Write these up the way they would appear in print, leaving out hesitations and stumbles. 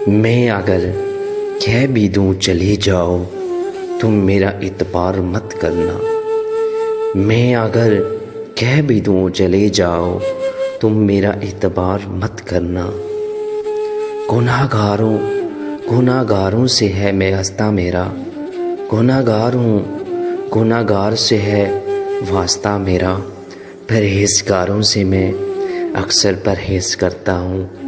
मैं अगर कह भी दूँ चले जाओ, तुम मेरा इतबार मत करना। मैं अगर कह भी दूँ चले जाओ, तुम मेरा इतबार मत करना। गुनाहगारों गुनाहगारों से है मैं हंसता मेरा, गुनाहगार हूँ गुनाहगार से है वास्ता मेरा। परहेज़गारों से मैं अक्सर परहेज़ करता हूँ।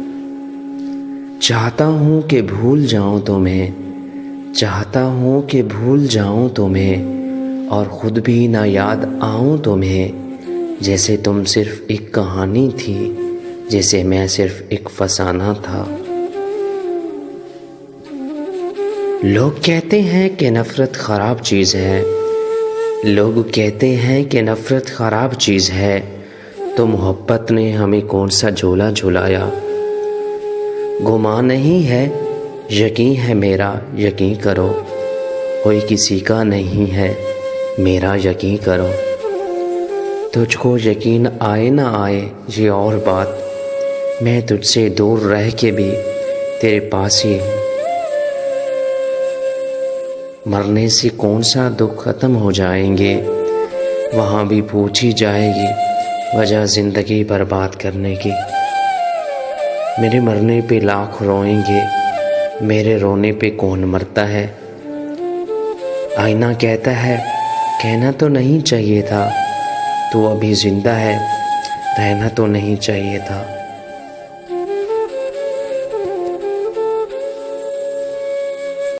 चाहता हूँ कि भूल जाऊँ तुम्हें, चाहता हूँ कि भूल जाऊँ तुम्हें, और ख़ुद भी ना याद आऊँ तुम्हें। जैसे तुम सिर्फ़ एक कहानी थी, जैसे मैं सिर्फ़ एक फ़साना था। लोग कहते हैं कि नफ़रत ख़राब चीज़ है, लोग कहते हैं कि नफ़रत ख़राब चीज़ है। तो मोहब्बत ने हमें कौन सा झोला झुलाया। गुमान नहीं है, यकीन है मेरा, यकीन करो। कोई किसी का नहीं है, मेरा यकीन करो। तुझको यकीन आए ना आए ये और बात, मैं तुझसे दूर रह के भी तेरे पास ही हूँ। मरने से कौन सा दुख ख़त्म हो जाएंगे, वहाँ भी पूछी जाएगी वजह ज़िंदगी बर्बाद करने की। मेरे मरने पे लाख रोएंगे, मेरे रोने पे कौन मरता है। आईना कहता है कहना तो नहीं चाहिए था, तू अभी ज़िंदा है, रहना तो नहीं चाहिए था।